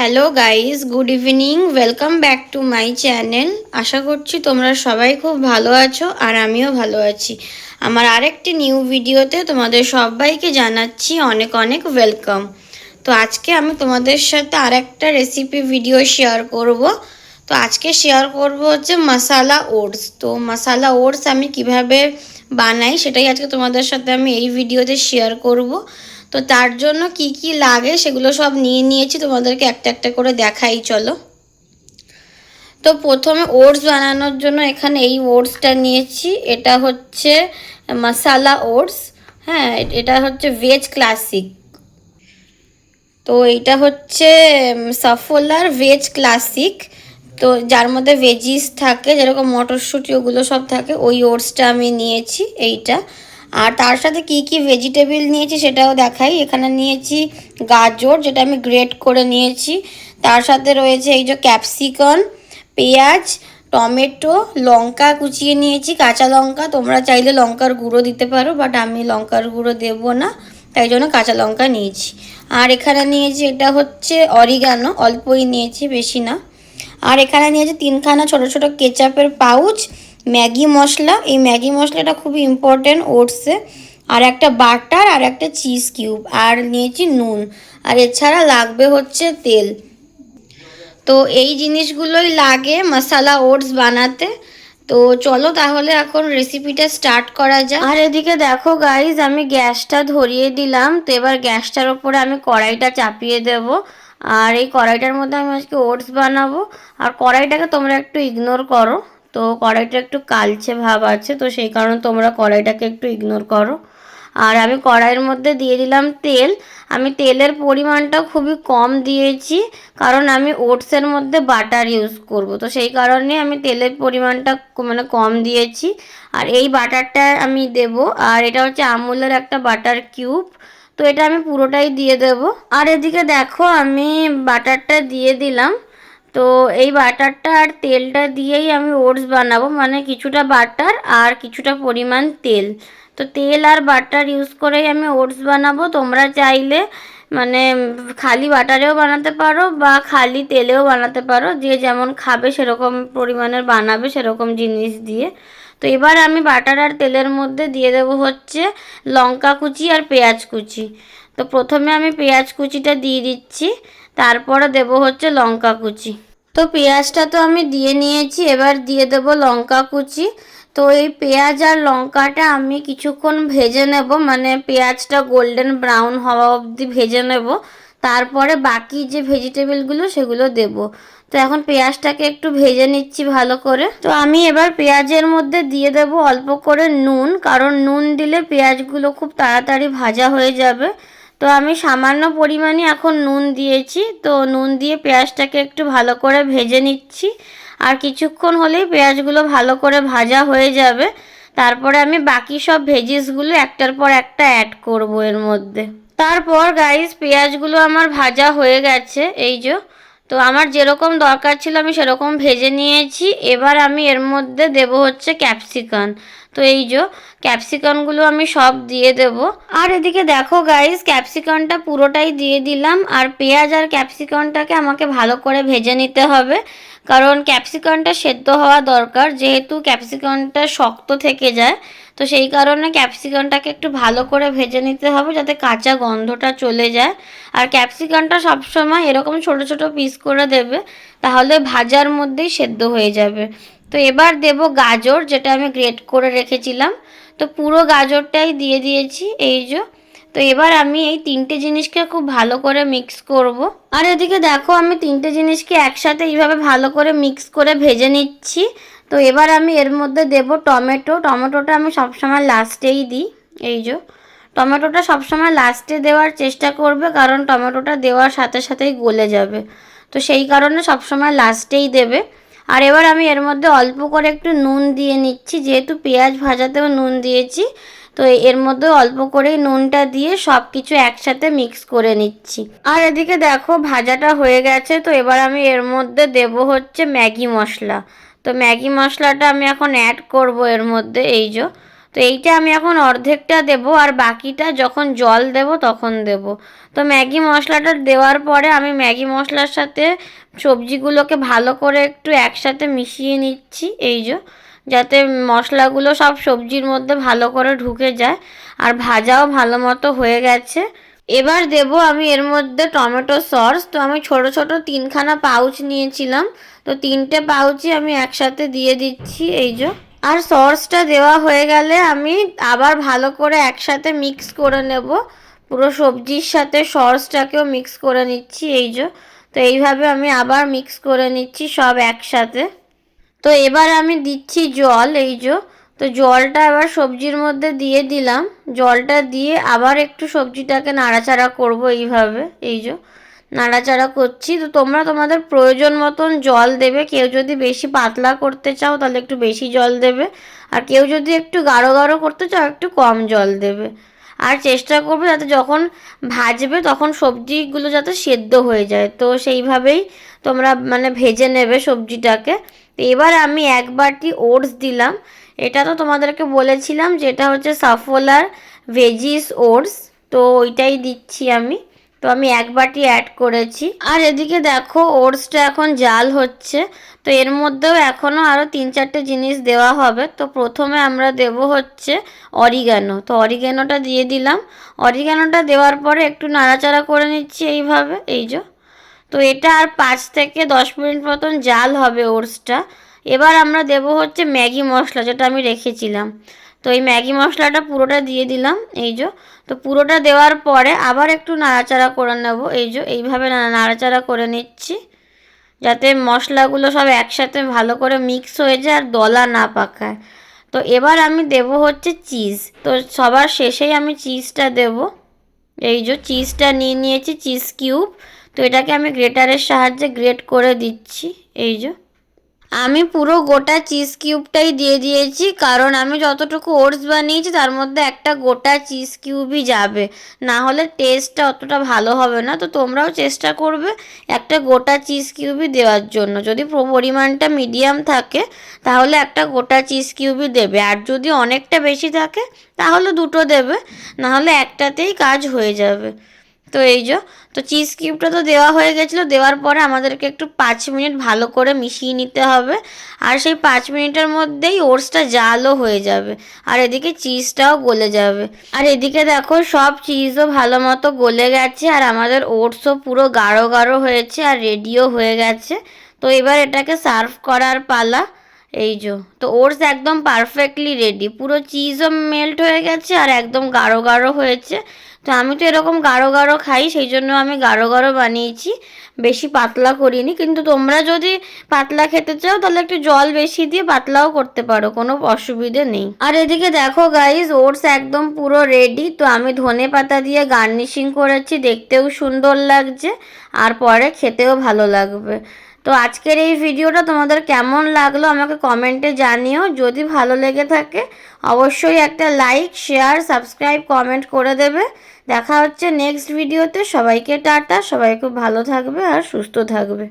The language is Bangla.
Hello guys, good evening. Welcome back to my channel. আশা করছি তোমরা সবাই খুব ভালো আছো আর আমিও ভালো আছি। আমার আরেকটি নিউ ভিডিওতে তোমাদের সবাইকে জানাচ্ছি অনেক অনেক ওয়েলকাম। তো আজকে আমি তোমাদের সাথে আরেকটা রেসিপি ভিডিও শেয়ার করব। তো আজকে শেয়ার করব হচ্ছে মশালা ওটস। তো মশালা ওটস আমি কিভাবে বানাই সেটাই আজকে তোমাদের সাথে আমি এই ভিডিওতে শেয়ার করব। তো তার জন্য কি কি লাগে সেগুলো সব নিয়ে নিয়েছি, তোমাদেরকে একটা একটা করে দেখাই চলো। তো প্রথমে ওটস বানানোর জন্য এখানে এই ওটসটা নিয়েছি। এটা হচ্ছে মশালা ওটস। হ্যাঁ, এটা হচ্ছে ভেজ ক্লাসিক। তো এইটা হচ্ছে সফলার ভেজ ক্লাসিক। তো যার মধ্যে ভেজিস থাকে, যেরকম মটরশুঁটি ওগুলো সব থাকে, ওই ওটসটা আমি নিয়েছি এইটা। আর তার সাথে কি কি ভেজিটেবল নিয়েছি সেটাও দেখাই। এখানে নিয়েছি গাজর, যেটা আমি গ্রেট করে নিয়েছি। তার সাথে রয়েছে এই যে ক্যাপসিকাম, পেঁয়াজ, টমেটো, লঙ্কা কুচিয়ে নিয়েছি, কাঁচা লঙ্কা। তোমরা চাইলে লঙ্কার গুঁড়ো দিতে পারো, বাট আমি লঙ্কার গুঁড়ো দেবো না, তাই জন্য কাঁচা লঙ্কা নিয়েছি। আর এখানে নিয়েছি এটা হচ্ছে অরিগানো, অল্পই নিয়েছি, বেশি না। আর এখানে নিয়েছি 3খানা ছোট ছোট কেচাপের পাউচ, ম্যাগি মশলা। এই ম্যাগি মশলাটা খুবই ইম্পর্টেন্ট ওটসে। আর একটা বাটার আর একটা চিজ কিউব। আর নিয়েছি নুন। আর এছাড়া লাগবে হচ্ছে তেল। তো এই জিনিসগুলোই লাগে মশালা ওটস বানাতে। তো চলো তাহলে এখন রেসিপিটা স্টার্ট করা যাক। আর এদিকে দেখো গাইজ, আমি গ্যাসটা ধরিয়ে দিলাম। তো এবার গ্যাসটার ওপরে আমি কড়াইটা চাপিয়ে দেব। আর এই কড়াইটার মধ্যে আমি আজকে ওটস বানাবো। আর কড়াইটাকে তোমরা একটু ইগনোর করো। তো কড়াইটা একটু কালচে ভাব আছে, তো সেই কারণে তোমরা কড়াইটাকে একটু ইগনোর করো। আর আমি কড়াইয়ের মধ্যে দিয়ে দিলাম তেল। আমি তেলের পরিমাণটা খুবই কম দিয়েছি, কারণ আমি ওটসের মধ্যে বাটার ইউজ করব। তো সেই কারণে আমি তেলের পরিমাণটা কম দিয়েছি। আর এই বাটারটা আমি দেব। আর এটা হচ্ছে আমুলের একটা বাটার কিউব। তো এটা আমি পুরোটাই দিয়ে দেব। আর এদিকে দেখো, আমি বাটারটা দিয়ে দিলাম। তো এই বাটারটা আর তেলটা দিয়েই আমি ওটস বানাবো, মানে কিছুটা বাটার আর কিছুটা পরিমাণ তেল। তো তেল আর বাটার ইউজ করেই আমি ওটস বানাবো। তোমরা চাইলে মানে খালি বাটারেও বানাতে পারো বা খালি তেলেও বানাতে পারো, যে যেমন খাবে সেরকম পরিমাণের বানাবে, সেরকম জিনিস দিয়ে। তো এবার আমি বাটার আর তেলের মধ্যে দিয়ে দেবো হচ্ছে লঙ্কা কুচি আর পেঁয়াজ কুচি। তো প্রথমে আমি পেঁয়াজ কুচিটা দিয়ে দিচ্ছি, তারপরে দেব হচ্ছে লঙ্কা কুচি। তো পেঁয়াজটা তো আমি দিয়ে নিয়েছি, এবার দিয়ে দেব লঙ্কা কুচি। তো এই পেঁয়াজ আর লঙ্কাটা আমি কিছুক্ষণ ভেজে নেব, মানে পেঁয়াজটা গোল্ডেন ব্রাউন হওয়া অবধি ভেজে নেব। তারপরে বাকি যে ভেজিটেবলগুলো সেগুলো দেব। তো এখন পেঁয়াজটাকে একটু ভেজে নিচ্ছি ভালো করে। তো আমি এবার পেঁয়াজের মধ্যে দিয়ে দেব অল্প করে নুন, কারণ নুন দিলে পেঁয়াজগুলো খুব তাড়াতাড়ি ভাজা হয়ে যাবে। তো আমি সামান্য পরিমাণে এখন নুন দিয়েছি। তো নুন দিয়ে পেঁয়াজটাকে একটু ভালো করে ভেজে নিচ্ছি। আর কিছুক্ষণ হলেই পেঁয়াজগুলো ভালো করে ভাজা হয়ে যাবে। তারপরে আমি বাকি সব ভেজিসগুলো একটার পর একটা অ্যাড করব এর মধ্যে। তারপর গাইস, পেঁয়াজগুলো আমার ভাজা হয়ে গেছে, এই যে। তো আমার যেরকম দরকার ছিল আমি সেরকম ভেজে নিয়েছি। এবার আমি এর মধ্যে দেব হচ্ছে ক্যাপসিকাম। তো এই যে ক্যাপসিকামগুলো আমি সব দিয়ে দেব। আর এদিকে দেখো গাইস, ক্যাপসিকামটা পুরোটাই দিয়ে দিলাম। আর পেঁয়াজ আর ক্যাপসিকামটাকে আমাকে ভালো করে ভেজে নিতে হবে, কারণ ক্যাপসিকামটা সেদ্ধ হওয়া দরকার, যেহেতু ক্যাপসিকামটা শক্ত থেকে যায়। তো সেই কারণে ক্যাপসিকামটাকে একটু ভালো করে ভেজে নিতে হবে, যাতে কাঁচা গন্ধটা চলে যায়। আর ক্যাপসিকামটা সবসময় এরকম ছোট ছোট পিস করে দেবে, তাহলে ভাজার মধ্যেই সেদ্ধ হয়ে যাবে। তো এবার দেব গাজর, যেটা আমি গ্রেট করে রেখেছিলাম। তো পুরো গাজরটাই দিয়ে দিয়েছি, এই যে। তো এবার আমি এই তিনটে জিনিসকে খুব ভালো করে মিক্স করব। আর এদিকে দেখো, আমি তিনটে জিনিসকে একসাথে এইভাবে ভালো করে মিক্স করে ভেজে নিচ্ছি। তো এবার আমি এর মধ্যে দেব টমেটো। টমেটোটা আমি সবসময় লাস্টেই দিই, এই যে। টমেটোটা সবসময় লাস্টে দেওয়ার চেষ্টা করবে, কারণ টমেটোটা দেওয়ার সাথে সাথেই গলে যাবে। তো সেই কারণে সবসময় লাস্টেই দেবে। আর এবার আমি এর মধ্যে অল্প করে একটু নুন দিয়ে নিচ্ছি, যেহেতু পেঁয়াজ ভাজাতেও নুন দিয়েছি। তো এর মধ্যে অল্প করেই নুনটা দিয়ে সব কিছু একসাথে মিক্স করে নিচ্ছি। আর এদিকে দেখো, ভাজাটা হয়ে গেছে। তো এবার আমি এর মধ্যে দেব হচ্ছে ম্যাগি মশলা। তো ম্যাগি মশলাটা আমি এখন অ্যাড করব এর মধ্যে, এই যে। তো এইটা আমি এখন অর্ধেকটা দেব, আর বাকিটা যখন জল দেব তখন দেব। তো ম্যাগি মশলাটা দেওয়ার পরে আমি ম্যাগি মশলার সাথে সবজিগুলোকে ভালো করে একটু একসাথে মিশিয়ে নিচ্ছি, এই যে, যাতে মশলাগুলো সব সবজির মধ্যে ভালো করে ঢুকে যায়। আর ভাজাও ভালো মতো হয়ে গেছে। এবার দেব আমি এর মধ্যে টমেটো সস। তো আমি ছোট ছোট 3খানা পাউচ নিয়েছিলাম, তো 3টে পাউচই আমি একসাথে দিয়ে দিচ্ছি, এই যে। আর সসটা দেওয়া হয়ে গেলে আমি আবার ভালো করে একসাথে মিক্স করে নেব, পুরো সবজির সাথে সসটাকেও মিক্স করে নিচ্ছি, এই যে। তো এইভাবে আমি আবার মিক্স করে নিচ্ছি সব একসাথে। তো এবার আমি দিচ্ছি জল, এই যে। তো জলটা এবার সবজির মধ্যে দিয়ে দিলাম। জলটা দিয়ে আবার একটু সবজিটাকে নাড়াচাড়া করব এইভাবে, এই যে, নাড়াচাড়া করছি। তো তোমরা তোমাদের প্রয়োজন মতন জল দেবে। কেউ যদি বেশি পাতলা করতে চাও তাহলে একটু বেশি জল দেবে, আর কেউ যদি একটু গাঢ় গাঢ় করতে চাও একটু কম জল দেবে। আর চেষ্টা করবে যাতে যখন ভাজবে তখন সবজিগুলো যাতে সেদ্ধ হয়ে যায়, তো সেইভাবেই তোমরা মানে ভেজে নেবে সবজিটাকে। এবার আমি 1 বাটি ওটস দিলাম। এটা তো তোমাদেরকে বলেছিলাম যে এটা হচ্ছে সাফোলার ভেজিস ওটস, তো ওইটাই দিচ্ছি আমি। তো আমি 1 বাটি অ্যাড করেছি। আর এদিকে দেখো ওটসটা এখন জাল হচ্ছে। তো এর মধ্যেও এখনও আরও 3-4টে জিনিস দেওয়া হবে। তো প্রথমে আমরা দেব হচ্ছে অরিগ্যানো। তো অরিগ্যানোটা দিয়ে দিলাম। অরিগ্যানোটা দেওয়ার পরে একটু নাড়াচাড়া করে নিচ্ছি এইভাবে, এই যে। তো এটা আর 5 থেকে 10 মিনিট মতন জাল হবে ওটসটা। এবার আমরা দেব হচ্ছে ম্যাগি মশলা, যেটা আমি রেখেছিলাম। তো এই ম্যাগি মশলাটা পুরোটা দিয়ে দিলাম, এই যে। তো পুরোটা দেওয়ার পরে আবার একটু নাড়াচাড়া করে নেব, এই যে, এইভাবে নাড়াচাড়া করে নিচ্ছি যাতে মশলাগুলো সব একসাথে ভালো করে মিক্স হয়ে যায় আর দলা না পাকায়। তো এবার আমি দেব হচ্ছে চিজ। তো সবার শেষেই আমি চিজটা দেব, এই যে। চিজটা নিয়ে নিয়েছি, চিজ কিউব। তো এটাকে আমি গ্রেটারের সাহায্যে গ্রেট করে দিচ্ছি, এই যে। আমি পুরো গোটা চিজ কিউবটাই দিয়ে দিয়েছি, কারণ আমি যতটুকু ওটস বানিয়েছি তার মধ্যে একটা গোটা চিজ কিউবই যাবে, না হলে টেস্টটা অতটা ভালো হবে না। তো তোমরাও চেষ্টা করবে একটা গোটা চিজ কিউবই দেওয়ার জন্য। যদি পরিমাণটা মিডিয়াম থাকে তাহলে একটা গোটা চিজ কিউবই দেবে, আর যদি অনেকটা বেশি থাকে তাহলে 2টো দেবে, না হলে একটাতেই কাজ হয়ে যাবে। তো এই যে, তো চিজ কিউবটা তো দেওয়া হয়ে গেছিলো। দেওয়ার পরে আমাদেরকে একটু 5 মিনিট ভালো করে মিশিয়ে নিতে হবে, আর সেই 5 মিনিটের মধ্যেই ওটসটা জালও হয়ে যাবে, আর এদিকে চিজটাও গলে যাবে। আর এদিকে দেখো সব চিজও ভালো মতো গলে গেছে, আর আমাদের ওটসও পুরো গাঢ় গাঢ় হয়েছে আর রেডিও হয়ে গেছে। তো এবার এটাকে সার্ভ করার পালা, এই যে। তো ওটস একদম পারফেক্টলি রেডি, পুরো চিজও মেল্ট হয়ে গেছে আর একদম গাঢ় গাঢ় হয়েছে। তো আমি তো এরকম গাঢ় গাঢ় খাই, সেই জন্য আমি গাঢ় গাঢ় বানিয়েছি, বেশি পাতলা করিনি। কিন্তু তোমরা যদি পাতলা খেতে চাও তাহলে একটু জল বেশি দিয়ে পাতলাও করতে পারো, কোনো অসুবিধে নেই। আর এদিকে দেখো গাইস, ওটস একদম পুরো রেডি। তো আমি ধনেপাতা দিয়ে গার্নিশিং করেছি, দেখতেও সুন্দর লাগছে আর পরে খেতেও ভালো লাগবে। তো আজকের এই ভিডিওটা তোমাদের কেমন লাগলো আমাকে কমেন্টে জানিও। যদি ভালো লেগে থাকে অবশ্যই একটা লাইক, শেয়ার, সাবস্ক্রাইব, কমেন্ট করে দেবে। দেখা হচ্ছে নেক্সট ভিডিওতে। সবাইকে টাটা, সবাই খুব ভালো থাকবে আর সুস্থ থাকবে।